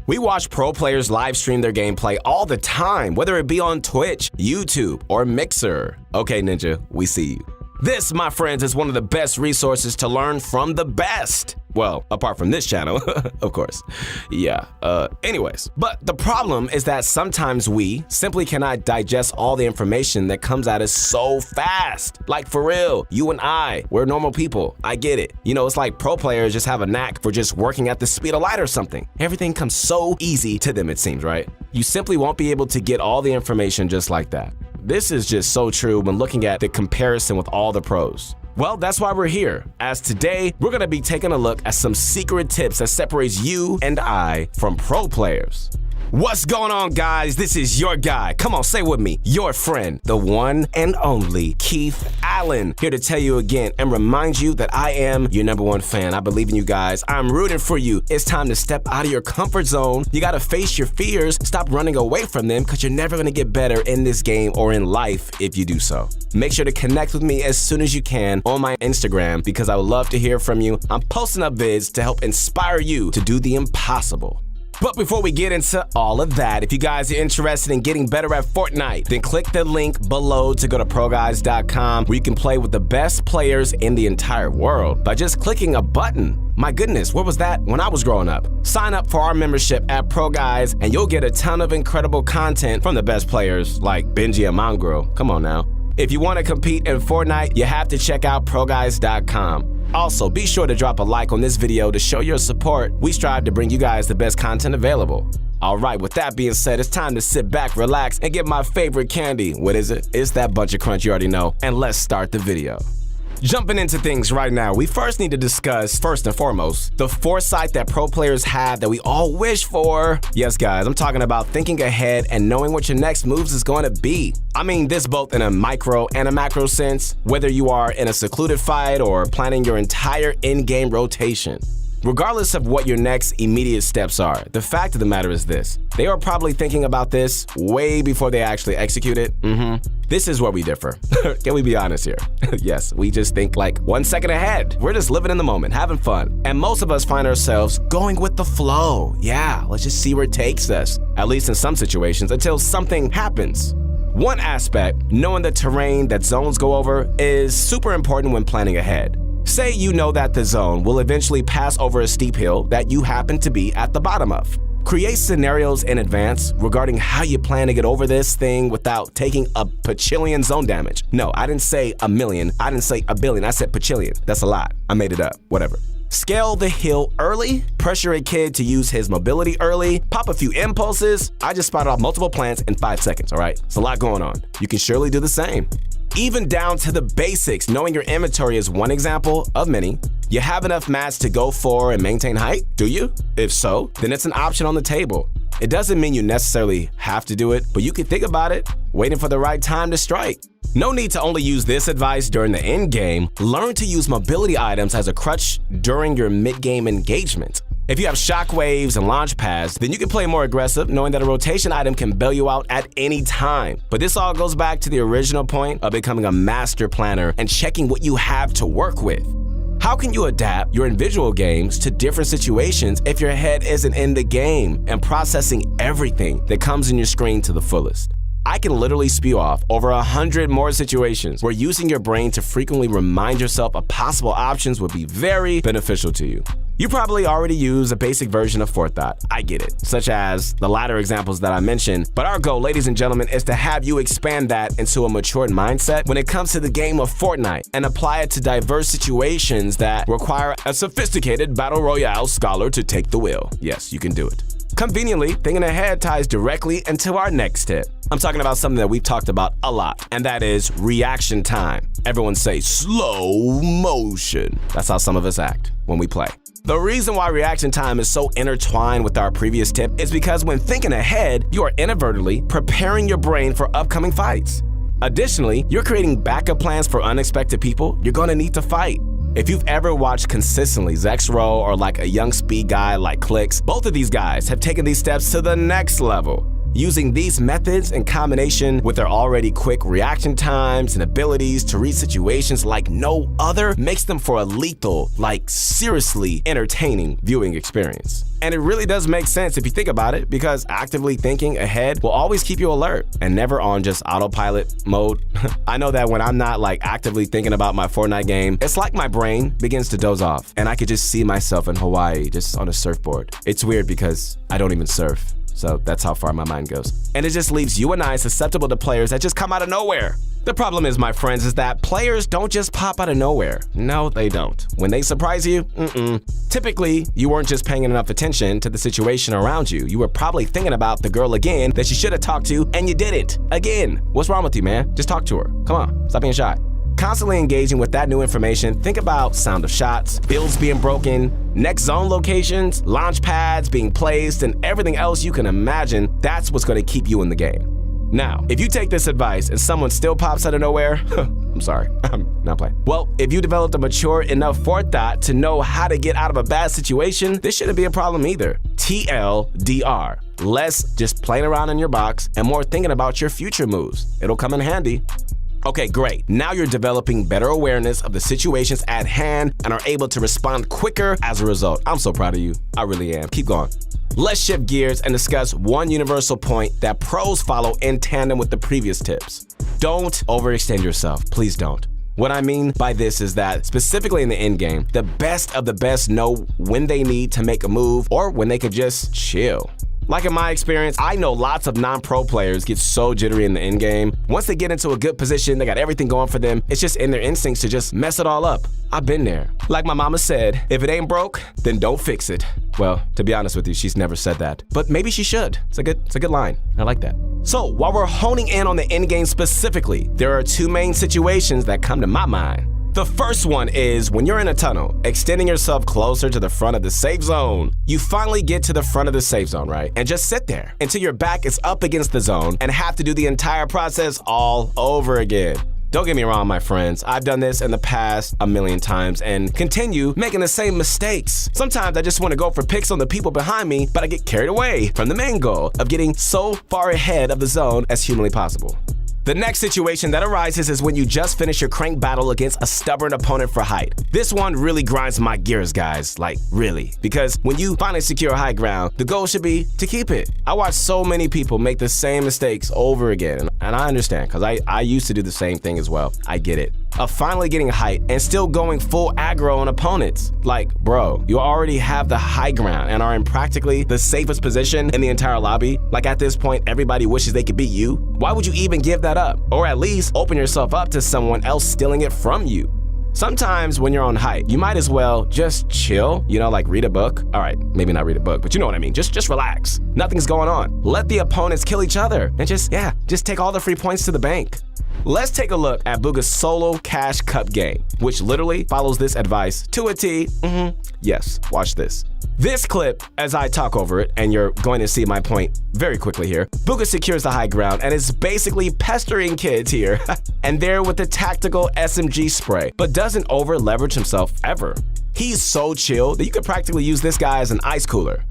We watch pro players live stream their gameplay all the time, whether it be on Twitch, YouTube, or Mixer. Okay, Ninja, we see you. This, my friends, is one of the best resources to learn from the best. Well, apart from this channel, of course. Yeah, anyways. But the problem is that sometimes we simply cannot digest all the information that comes at us so fast. Like, for real, you and I, we're normal people. I get it. You know, it's like pro players just have a knack for just working at the speed of light or something. Everything comes so easy to them, it seems, right? You simply won't be able to get all the information just like that. This is just so true when looking at the comparison with all the pros. Well, that's why we're here, as today we're gonna be taking a look at some secret tips that separates you and I from pro players. What's going on, guys? This is your guy. Come on, say with me, your friend, the one and only Keith Allen, here to tell you again and remind you that I am your #1 fan. I believe in you guys. I'm rooting for you. It's time to step out of your comfort zone. You gotta face your fears. Stop running away from them, because you're never gonna get better in this game or in life if you do so. Make sure to connect with me as soon as you can on my Instagram, because I would love to hear from you. I'm posting up vids to help inspire you to do the impossible. But before we get into all of that, if you guys are interested in getting better at Fortnite, then click the link below to go to ProGuys.com, where you can play with the best players in the entire world by just clicking a button. My goodness, where was that when I was growing up? Sign up for our membership at ProGuys, and you'll get a ton of incredible content from the best players like Benji and Mongrel. Come on now. If you want to compete in Fortnite, you have to check out ProGuys.com. Also, be sure to drop a like on this video to show your support. We strive to bring you guys the best content available. All right, with that being said, it's time to sit back, relax, and get my favorite candy. What is it? It's that bunch of crunch you already know. And let's start the video. Jumping into things right now, we first need to discuss, first and foremost, the foresight that pro players have that we all wish for. Yes, guys, I'm talking about thinking ahead and knowing what your next moves is going to be. I mean this both in a micro and a macro sense, whether you are in a secluded fight or planning your entire in-game rotation. Regardless of what your next immediate steps are, the fact of the matter is this: they are probably thinking about this way before they actually execute it. This is where we differ. Can we be honest here? Yes, we just think like 1 second ahead. We're just living in the moment, having fun. And most of us find ourselves going with the flow. Yeah, let's just see where it takes us, at least in some situations, until something happens. One aspect, knowing the terrain that zones go over, is super important when planning ahead. Say you know that the zone will eventually pass over a steep hill that you happen to be at the bottom of. Create scenarios in advance regarding how you plan to get over this thing without taking a bajillion zone damage. No, I didn't say a million, I didn't say a billion, I said bajillion. That's a lot. I made it up, whatever. Scale the hill early, pressure a kid to use his mobility early, pop a few impulses. I just spotted off multiple plants in 5 seconds, all right? It's a lot going on. You can surely do the same. Even down to the basics, knowing your inventory is one example of many. You have enough mats to go for and maintain height, do you? If so, then it's an option on the table. It doesn't mean you necessarily have to do it, but you can think about it, waiting for the right time to strike. No need to only use this advice during the end game. Learn to use mobility items as a crutch during your mid-game engagement. If you have shockwaves and launch pads, then you can play more aggressive, knowing that a rotation item can bail you out at any time. But this all goes back to the original point of becoming a master planner and checking what you have to work with. How can you adapt your individual games to different situations if your head isn't in the game and processing everything that comes in your screen to the fullest? I can literally spew off over 100 more situations where using your brain to frequently remind yourself of possible options would be very beneficial to you. You probably already use a basic version of forethought, I get it, such as the latter examples that I mentioned, but our goal, ladies and gentlemen, is to have you expand that into a matured mindset when it comes to the game of Fortnite and apply it to diverse situations that require a sophisticated battle royale scholar to take the wheel. Yes, you can do it. Conveniently, thinking ahead ties directly into our next tip. I'm talking about something that we've talked about a lot, and that is reaction time. Everyone say slow motion. That's how some of us act when we play. The reason why reaction time is so intertwined with our previous tip is because when thinking ahead, you are inadvertently preparing your brain for upcoming fights. Additionally, you're creating backup plans for unexpected people you're going to need to fight. If you've ever watched consistently Zexrow or like a young speed guy like Clicks, both of these guys have taken these steps to the next level. Using these methods in combination with their already quick reaction times and abilities to read situations like no other makes them for a lethal, like seriously entertaining viewing experience. And it really does make sense if you think about it, because actively thinking ahead will always keep you alert and never on just autopilot mode. I know that when I'm not like actively thinking about my Fortnite game, it's like my brain begins to doze off and I could just see myself in Hawaii just on a surfboard. It's weird because I don't even surf. So that's how far my mind goes. And it just leaves you and I susceptible to players that just come out of nowhere. The problem is, my friends, is that players don't just pop out of nowhere. No, they don't. When they surprise you, typically, you weren't just paying enough attention to the situation around you. You were probably thinking about the girl again that you should have talked to, and you did it. Again. What's wrong with you, man? Just talk to her. Come on, stop being shy. Constantly engaging with that new information, think about sound of shots, builds being broken, next zone locations, launch pads being placed, and everything else you can imagine. That's what's going to keep you in the game. Now, if you take this advice and someone still pops out of nowhere, I'm sorry, I'm not playing. Well, if you developed a mature enough forethought to know how to get out of a bad situation, this shouldn't be a problem either. TLDR. Less just playing around in your box and more thinking about your future moves. It'll come in handy. Okay, great. Now you're developing better awareness of the situations at hand and are able to respond quicker as a result. I'm so proud of you. I really am. Keep going. Let's shift gears and discuss one universal point that pros follow in tandem with the previous tips. Don't overextend yourself. Please don't. What I mean by this is that, specifically in the end game, the best of the best know when they need to make a move or when they could just chill. Like in my experience, I know lots of non-pro players get so jittery in the end game. Once they get into a good position, they got everything going for them, it's just in their instincts to just mess it all up. I've been there. Like my mama said, if it ain't broke, then don't fix it. Well, to be honest with you, she's never said that, but maybe she should. It's a good line. I like that. So while we're honing in on the end game specifically, there are two main situations that come to my mind. The first one is when you're in a tunnel, extending yourself closer to the front of the safe zone. You finally get to the front of the safe zone, right? And just sit there until your back is up against the zone and have to do the entire process all over again. Don't get me wrong, my friends. I've done this in the past a million times and continue making the same mistakes. Sometimes I just want to go for picks on the people behind me, but I get carried away from the main goal of getting so far ahead of the zone as humanly possible. The next situation that arises is when you just finish your crank battle against a stubborn opponent for height. This one really grinds my gears, guys, like really, because when you finally secure high ground, the goal should be to keep it. I watch so many people make the same mistakes over again, and I understand, because I used to do the same thing as well. I get it. Of finally getting height and still going full aggro on opponents. Like, bro, you already have the high ground and are in practically the safest position in the entire lobby. Like at this point, everybody wishes they could beat you. Why would you even give that up? Or at least open yourself up to someone else stealing it from you. Sometimes when you're on height, you might as well just chill, like read a book. All right, maybe not read a book, but you know what I mean. Just relax. Nothing's going on. Let the opponents kill each other and just take all the free points to the bank. Let's take a look at Bugha's solo cash cup game, which literally follows this advice to a T. Yes, watch this. This clip, as I talk over it, and you're going to see my point very quickly here, Bugha secures the high ground and is basically pestering kids here and there with the tactical SMG spray, but doesn't over leverage himself ever. He's so chill that you could practically use this guy as an ice cooler.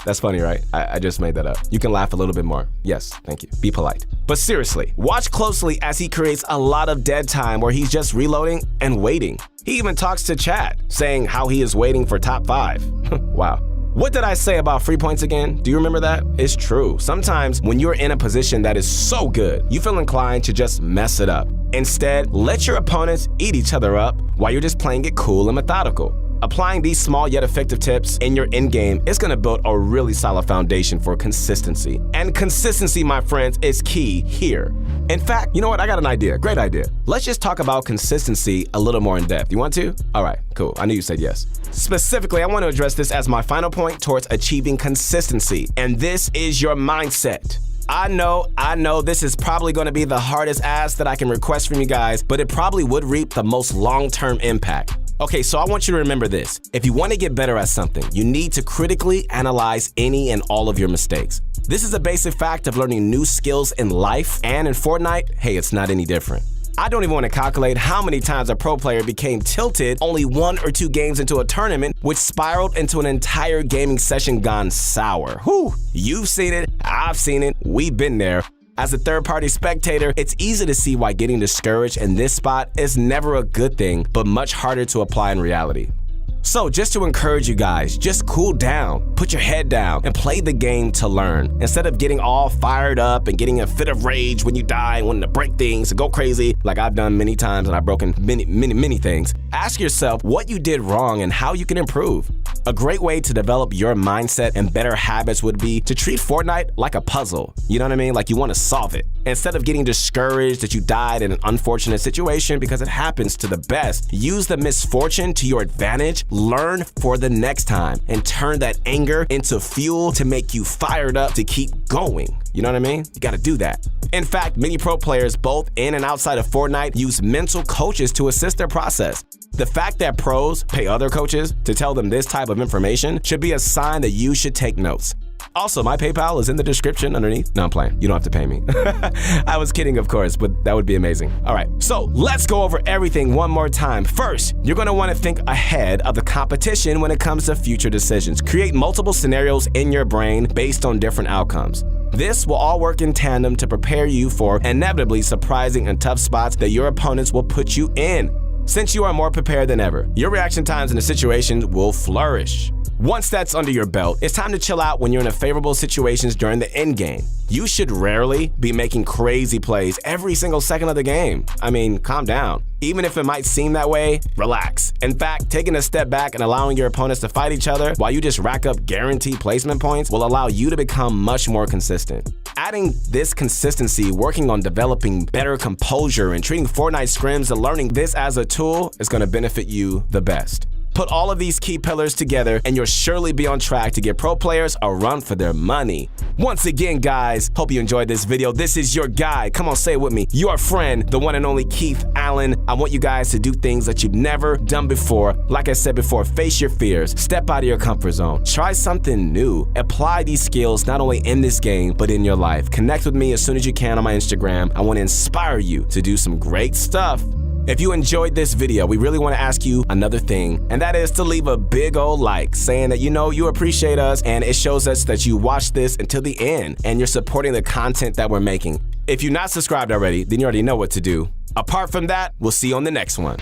That's funny, right? I just made that up. You can laugh a little bit more. Yes, thank you. Be polite. But seriously, watch closely as he creates a lot of dead time where he's just reloading and waiting. He even talks to chat, saying how he is waiting for top 5. Wow. What did I say about free points again? Do you remember that? It's true. Sometimes when you're in a position that is so good, you feel inclined to just mess it up. Instead, let your opponents eat each other up while you're just playing it cool and methodical. Applying these small yet effective tips in your end game is going to build a really solid foundation for consistency. And consistency, my friends, is key here. In fact, you know what? I got an idea. Great idea. Let's just talk about consistency a little more in depth. You want to? All right, cool. I knew you said yes. Specifically, I want to address this as my final point towards achieving consistency. And this is your mindset. I know this is probably going to be the hardest ask that I can request from you guys, but it probably would reap the most long-term impact. Okay, so I want you to remember this. If you want to get better at something, you need to critically analyze any and all of your mistakes. This is a basic fact of learning new skills in life, and in Fortnite, hey, it's not any different. I don't even want to calculate how many times a pro player became tilted only 1 or 2 games into a tournament, which spiraled into an entire gaming session gone sour. Whew, you've seen it, I've seen it. We've been there. As a third-party spectator, it's easy to see why getting discouraged in this spot is never a good thing, but much harder to apply in reality. So just to encourage you guys, just cool down, put your head down, and play the game to learn. Instead of getting all fired up and getting a fit of rage when you die and wanting to break things and go crazy, like I've done many times and I've broken many things, ask yourself what you did wrong and how you can improve. A great way to develop your mindset and better habits would be to treat Fortnite like a puzzle. You know what I mean? Like you want to solve it. Instead of getting discouraged that you died in an unfortunate situation, because it happens to the best, use the misfortune to your advantage, learn for the next time, and turn that anger into fuel to make you fired up to keep going. You know what I mean? You gotta do that. In fact, many pro players, both in and outside of Fortnite, use mental coaches to assist their process. The fact that pros pay other coaches to tell them this type of information should be a sign that you should take notes. Also, my PayPal is in the description underneath. No, I'm playing. You don't have to pay me. I was kidding, of course, but that would be amazing. All right, so let's go over everything one more time. First, you're going to want to think ahead of the competition when it comes to future decisions. Create multiple scenarios in your brain based on different outcomes. This will all work in tandem to prepare you for inevitably surprising and tough spots that your opponents will put you in. Since you are more prepared than ever, your reaction times in the situations will flourish. Once that's under your belt, it's time to chill out when you're in favorable situations during the end game. You should rarely be making crazy plays every single second of the game. I mean, calm down. Even if it might seem that way, relax. In fact, taking a step back and allowing your opponents to fight each other while you just rack up guaranteed placement points will allow you to become much more consistent. Adding this consistency, working on developing better composure and treating Fortnite scrims and learning this as a tool is going to benefit you the best. Put all of these key pillars together and you'll surely be on track to get pro players a run for their money. Once again, guys, hope you enjoyed this video. This is your guy. Come on, say it with me. Your friend, the one and only Keith Allen. I want you guys to do things that you've never done before. Like I said before, face your fears, step out of your comfort zone, try something new, apply these skills not only in this game, but in your life. Connect with me as soon as you can on my Instagram. I want to inspire you to do some great stuff. If you enjoyed this video, we really want to ask you another thing, and that is to leave a big old like, saying that you appreciate us and it shows us that you watched this until the end and you're supporting the content that we're making. If you're not subscribed already, then you already know what to do. Apart from that, we'll see you on the next one.